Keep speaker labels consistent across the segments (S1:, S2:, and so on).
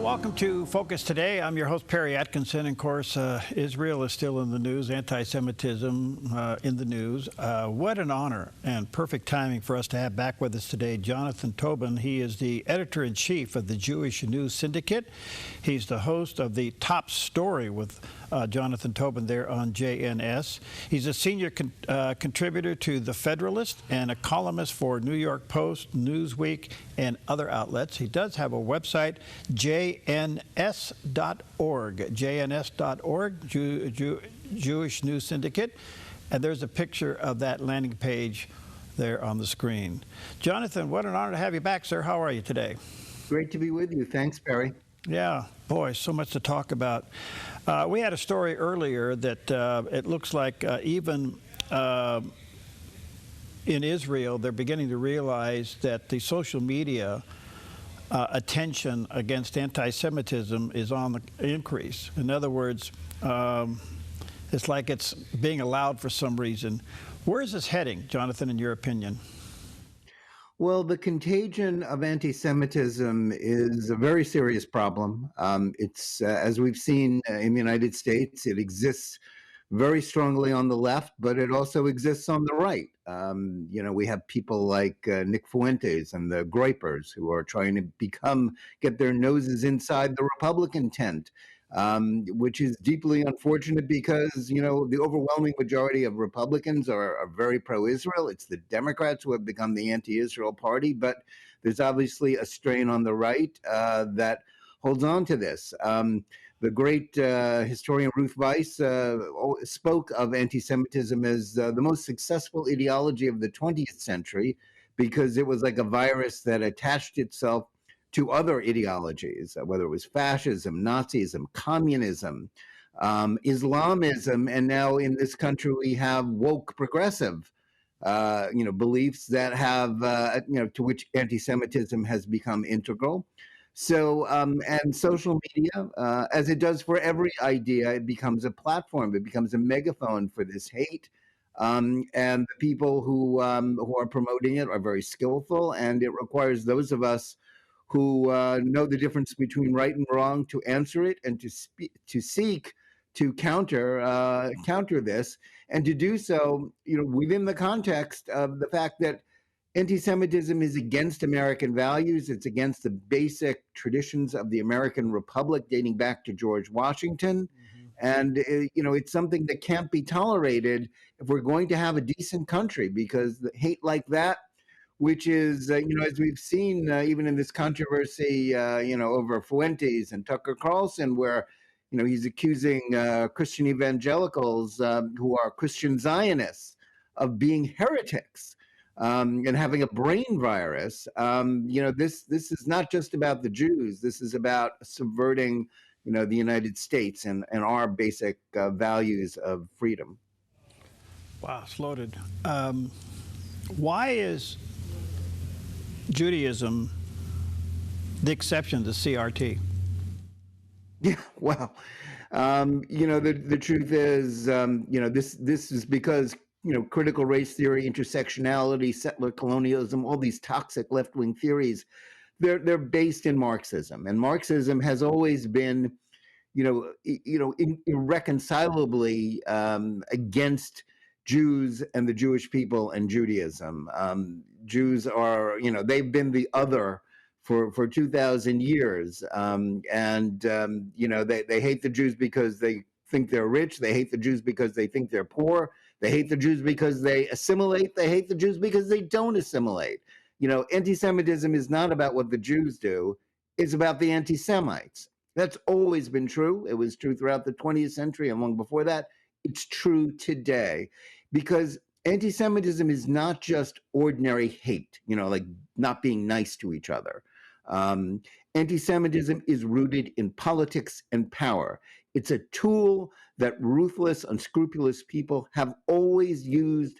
S1: Welcome to Focus Today. I'm your host, Perry Atkinson. And of course, Israel is still in the news, anti-Semitism in the news. What an honor and perfect timing for us to have back with us today Jonathan Tobin. He is the editor-in-chief of the Jewish News Syndicate. He's the host of the Top Story with Jonathan Tobin there on JNS. He's a senior contributor to The Federalist and a columnist for New York Post, Newsweek, and other outlets. He does have a website, jns.org, Jewish News Syndicate, and there's a picture of that landing page there on the screen. Jonathan, what an honor to have you back, sir. How are you today?
S2: Great to be with you. Thanks, Perry.
S1: Yeah, boy, so much to talk about. We had a story earlier that it looks like even in Israel, they're beginning to realize that the social media attention against anti-Semitism is on the increase. In other words, it's like it's being allowed for some reason. Where is this heading, Jonathan, in your opinion?
S2: Well, the contagion of anti-Semitism is a very serious problem. It's, as we've seen in the United States, it exists very strongly on the left, but it also exists on the right. We have people like Nick Fuentes and the Groypers who are trying to get their noses inside the Republican tent, which is deeply unfortunate because, the overwhelming majority of Republicans are very pro-Israel. It's the Democrats who have become the anti-Israel party, but there's obviously a strain on the right that holds on to this. The great historian Ruth Weiss spoke of anti-Semitism as the most successful ideology of the 20th century because it was like a virus that attached itself to other ideologies, whether it was fascism, Nazism, communism, Islamism, and now in this country we have woke progressive, beliefs that have, to which anti-Semitism has become integral. So, and social media, as it does for every idea, it becomes a platform. It becomes a megaphone for this hate. And the people who are promoting it are very skillful, and it requires those of us who know the difference between right and wrong to answer it and to seek to counter this, and to do so, within the context of the fact that anti-Semitism is against American values. It's against the basic traditions of the American Republic dating back to George Washington. Mm-hmm. And, it's something that can't be tolerated if we're going to have a decent country, because the hate like that, which is, as we've seen even in this controversy, over Fuentes and Tucker Carlson, where, he's accusing Christian evangelicals who are Christian Zionists of being heretics. And having a brain virus, this is not just about the Jews. This is about subverting, the United States and our basic values of freedom.
S1: Wow, it's loaded. Why is Judaism the exception to CRT?
S2: Yeah, well, the truth is, this is because critical race theory, intersectionality, settler colonialism, all these toxic left-wing theories, they're based in Marxism. And Marxism has always been, irreconcilably against Jews and the Jewish people and Judaism. Jews are, they've been the other for 2,000 years. They hate the Jews because they think they're rich. They hate the Jews because they think they're poor. They hate the Jews because they assimilate. They hate the Jews because they don't assimilate. Anti-Semitism is not about what the Jews do. It's about the anti-Semites. That's always been true. It was true throughout the 20th century and long before that. It's true today because anti-Semitism is not just ordinary hate, like not being nice to each other. Anti-Semitism is rooted in politics and power. It's a tool that ruthless, unscrupulous people have always used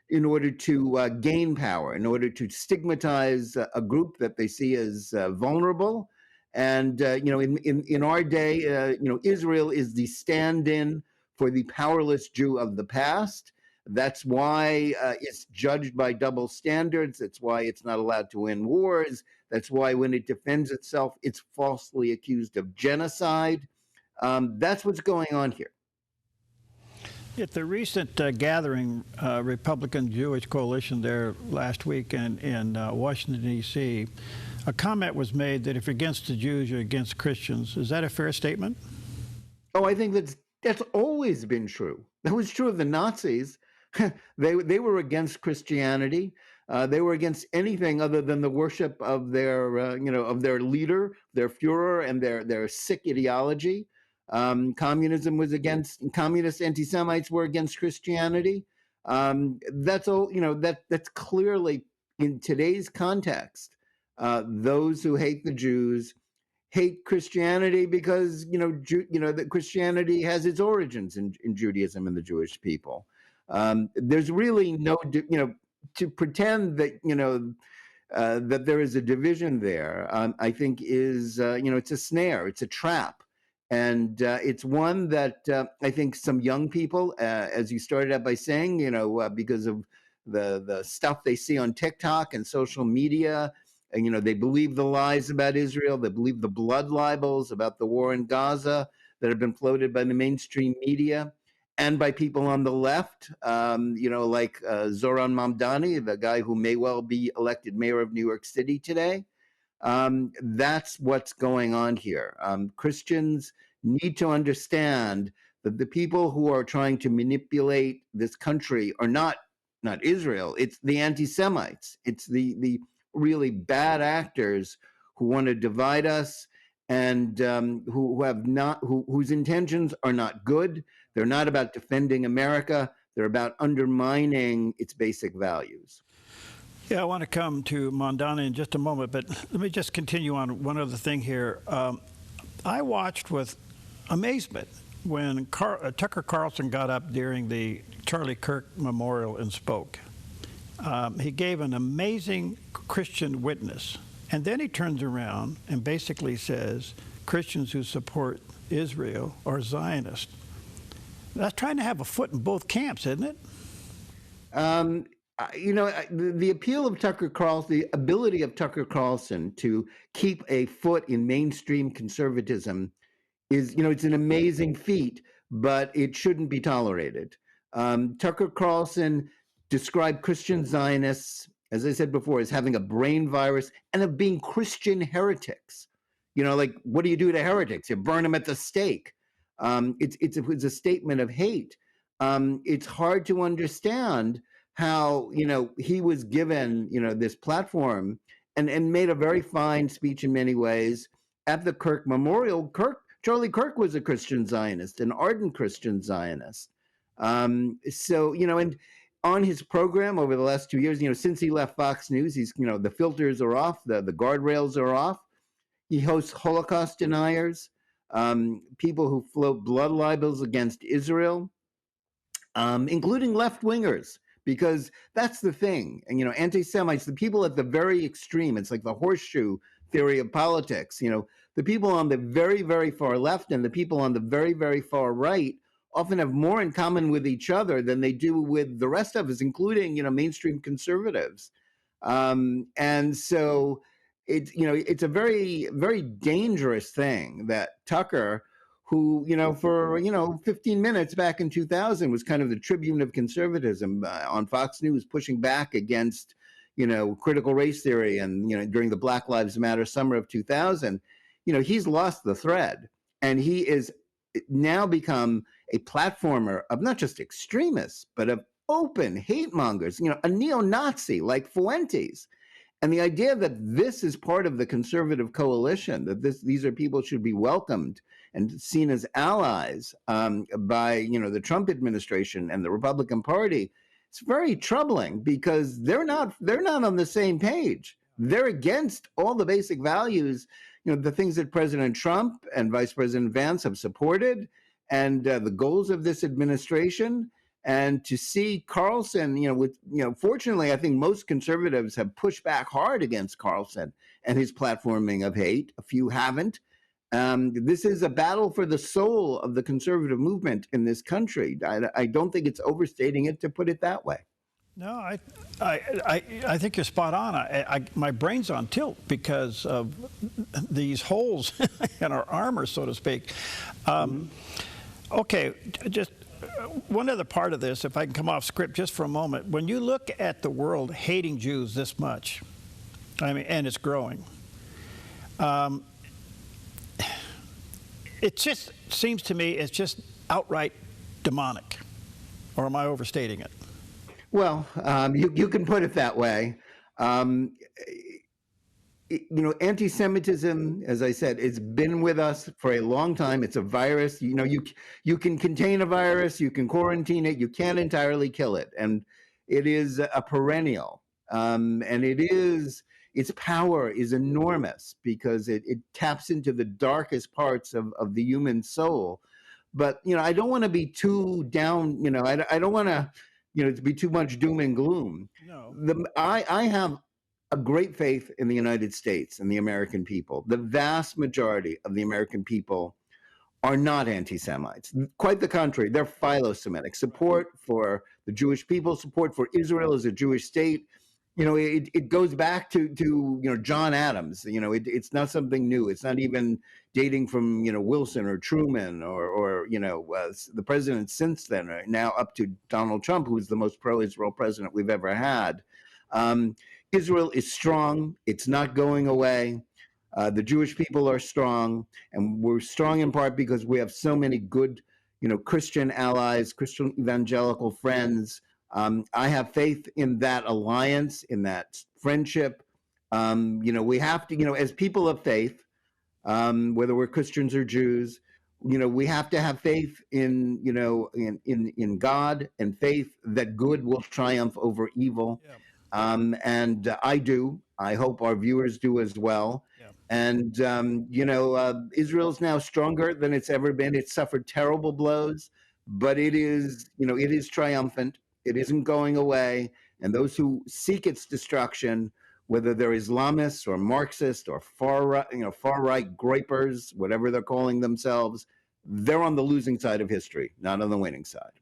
S2: in order to gain power, in order to stigmatize a group that they see as vulnerable. And, in our day, Israel is the stand-in for the powerless Jew of the past. That's why it's judged by double standards. That's why it's not allowed to win wars. That's why when it defends itself, it's falsely accused of genocide. That's what's going on here.
S1: At the recent gathering, Republican-Jewish coalition there last week in Washington, D.C., a comment was made that if you're against the Jews, you're against Christians. Is that a fair statement?
S2: Oh, I think that's always been true. That was true of the Nazis. They were against Christianity. They were against anything other than the worship of their of their leader, their Führer, and their sick ideology. Communism was against communist anti-Semites were against Christianity. That's all. That's clearly in today's context. Those who hate the Jews hate Christianity because that Christianity has its origins in Judaism and the Jewish people. There's really no to pretend that that there is a division there. I think is it's a snare, it's a trap. And it's one that I think some young people, as you started out by saying, because of the stuff they see on TikTok and social media, and, they believe the lies about Israel. They believe the blood libels about the war in Gaza that have been floated by the mainstream media and by people on the left, like Zohran Mamdani, the guy who may well be elected mayor of New York City today. That's what's going on here. Christians need to understand that the people who are trying to manipulate this country are not Israel. It's the anti-Semites. It's the really bad actors who want to divide us and whose intentions are not good. They're not about defending America. They're about undermining its basic values.
S1: Yeah, I want to come to Mamdani in just a moment, but let me just continue on one other thing here. I watched with amazement when Tucker Carlson got up during the Charlie Kirk Memorial and spoke. He gave an amazing Christian witness, and then he turns around and basically says Christians who support Israel are Zionists. That's trying to have a foot in both camps, isn't it?
S2: The appeal of Tucker Carlson, the ability of Tucker Carlson to keep a foot in mainstream conservatism is, it's an amazing feat, but it shouldn't be tolerated. Tucker Carlson described Christian Zionists, as I said before, as having a brain virus and of being Christian heretics. Like, what do you do to heretics? You burn them at the stake. It's a statement of hate. It's hard to understand how he was given this platform and made a very fine speech in many ways at the Kirk Memorial. Charlie Kirk was a Christian Zionist, an ardent Christian Zionist. And on his program over the last 2 years, since he left Fox News, he's the filters are off, the guardrails are off. He hosts Holocaust deniers, people who float blood libels against Israel, including left-wingers. Because that's the thing. And, anti-Semites, the people at the very extreme, it's like the horseshoe theory of politics. The people on the very, very far left and the people on the very, very far right often have more in common with each other than they do with the rest of us, including, mainstream conservatives. And so it's a very, very dangerous thing that Tucker, who, for, 15 minutes back in 2000 was kind of the tribune of conservatism on Fox News, pushing back against, critical race theory and, during the Black Lives Matter summer of 2000, he's lost the thread and he is now become a platformer of not just extremists, but of open hate mongers, a neo-Nazi like Fuentes. And the idea that this is part of the conservative coalition, that these are people who should be welcomed and seen as allies by the Trump administration and the Republican Party, it's very troubling because they're not on the same page. They're against all the basic values, the things that President Trump and Vice President Vance have supported, and the goals of this administration. And to see Carlson, fortunately, I think most conservatives have pushed back hard against Carlson and his platforming of hate. A few haven't. This is a battle for the soul of the conservative movement in this country. I don't think it's overstating it to put it that way.
S1: No, I think you're spot on. My brain's on tilt because of these holes in our armor, so to speak. Okay, just one other part of this, if I can come off script just for a moment. When you look at the world hating Jews this much, I mean, and it's growing, it just seems to me it's just outright demonic. Or am I overstating it?
S2: Well, you can put it that way. Anti-Semitism, as I said, it's been with us for a long time. It's a virus. You can contain a virus, you can quarantine it, you can't entirely kill it, and it is a perennial. And its power is enormous because it taps into the darkest parts of the human soul. But I don't want to be too down. I don't want to. To be too much doom and gloom.
S1: No.
S2: I have a great faith in the United States and the American people. The vast majority of the American people are not anti-Semites. Quite the contrary, they're philo-Semitic. Support for the Jewish people, support for Israel as a Jewish state. It goes back to John Adams. It's not something new. It's not even dating from Wilson or Truman or the presidents since then. Right now up to Donald Trump, who is the most pro-Israel president we've ever had. Israel is strong. It's not going away. The Jewish people are strong, and we're strong in part because we have so many good, Christian allies, Christian evangelical friends. I have faith in that alliance, in that friendship. We have to, as people of faith, whether we're Christians or Jews, we have to have faith in God and faith that good will triumph over evil. Yeah. And I do. I hope our viewers do as well. Yeah. And, Israel's now stronger than it's ever been. It's suffered terrible blows, but it is triumphant. It isn't going away. And those who seek its destruction, whether they're Islamists or Marxists or far right grapers, whatever they're calling themselves, they're on the losing side of history, not on the winning side.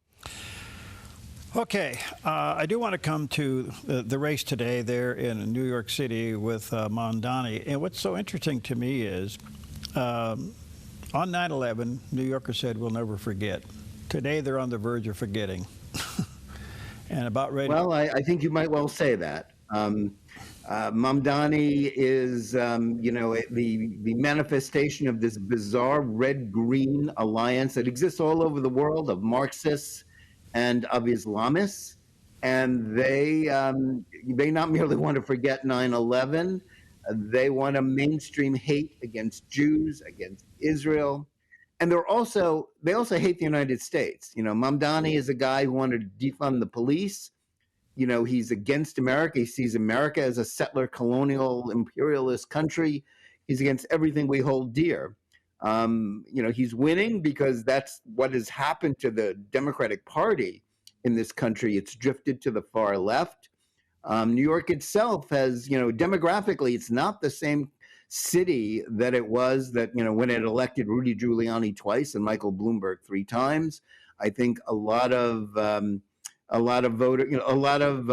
S1: Okay, I do want to come to the race today there in New York City with Mamdani. And what's so interesting to me is on 9/11, New Yorkers said, we'll never forget. Today, they're on the verge of forgetting. And about ready.
S2: Well, I think you might well say that. Mamdani is, the manifestation of this bizarre red-green alliance that exists all over the world of Marxists and of Islamists. And they not merely want to forget 9/11, they want to mainstream hate against Jews, against Israel. And they also hate the United States. Mamdani is a guy who wanted to defund the police. He's against America. He sees America as a settler, colonial, imperialist country. He's against everything we hold dear. He's winning because that's what has happened to the Democratic Party in this country. It's drifted to the far left. New York itself has, demographically, it's not the same city that it was when it elected Rudy Giuliani twice and Michael Bloomberg 3 times. I think a lot of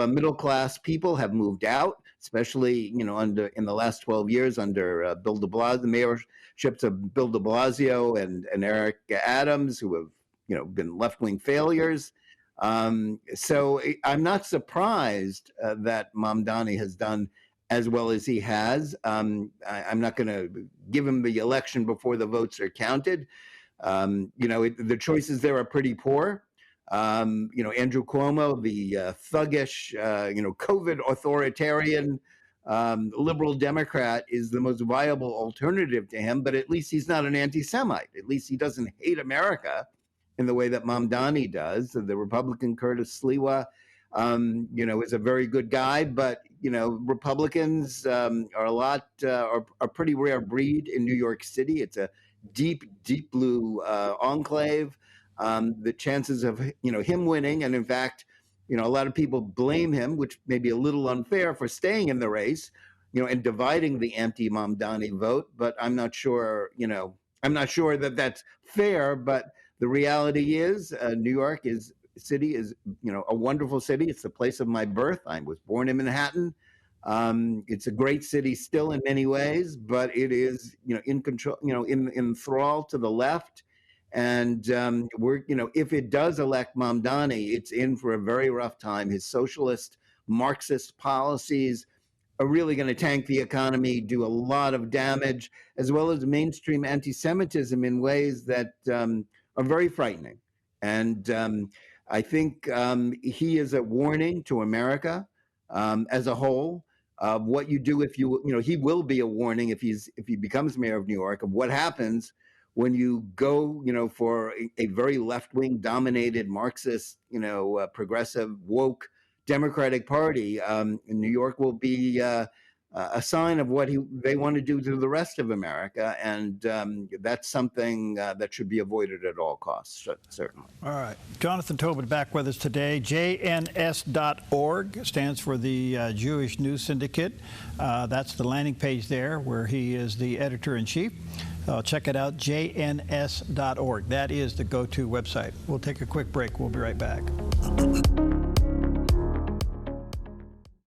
S2: middle class people have moved out, especially in the last 12 years under Bill de Blasio, the mayorships of Bill de Blasio and Eric Adams, who have been left-wing failures. So I'm not surprised that Mamdani has done as well as he has. I'm not going to give him the election before the votes are counted. The choices there are pretty poor. Andrew Cuomo, the thuggish, COVID authoritarian liberal Democrat, is the most viable alternative to him, but at least he's not an anti-Semite. At least he doesn't hate America in the way that Mamdani does. The Republican Curtis Sliwa, is a very good guy, but Republicans are a pretty rare breed in New York City. It's a deep blue enclave. The chances of him winning, and in fact, a lot of people blame him, which may be a little unfair, for staying in the race, and dividing the anti-Mamdani vote. But I'm not sure, I'm not sure that that's fair, but the reality is New York is a wonderful city. It's the place of my birth. I was born in Manhattan. It's a great city still in many ways, but it is, in control, in thrall to the left. And if it does elect Mamdani, it's in for a very rough time. His socialist, Marxist policies are really going to tank the economy, do a lot of damage, as well as mainstream anti-Semitism in ways that are very frightening. And I think he is a warning to America as a whole of what you do if he will be a warning if he becomes mayor of New York of what happens when you go, for a very left-wing dominated Marxist, progressive, woke Democratic Party. New York will be a sign of what they want to do to the rest of America, and that's something that should be avoided at all costs, certainly.
S1: All right. Jonathan Tobin back with us today. JNS.org stands for the Jewish News Syndicate. That's the landing page there where he is the editor-in-chief. Check it out, jns.org. That is the go-to website. We'll take a quick break. We'll be right back.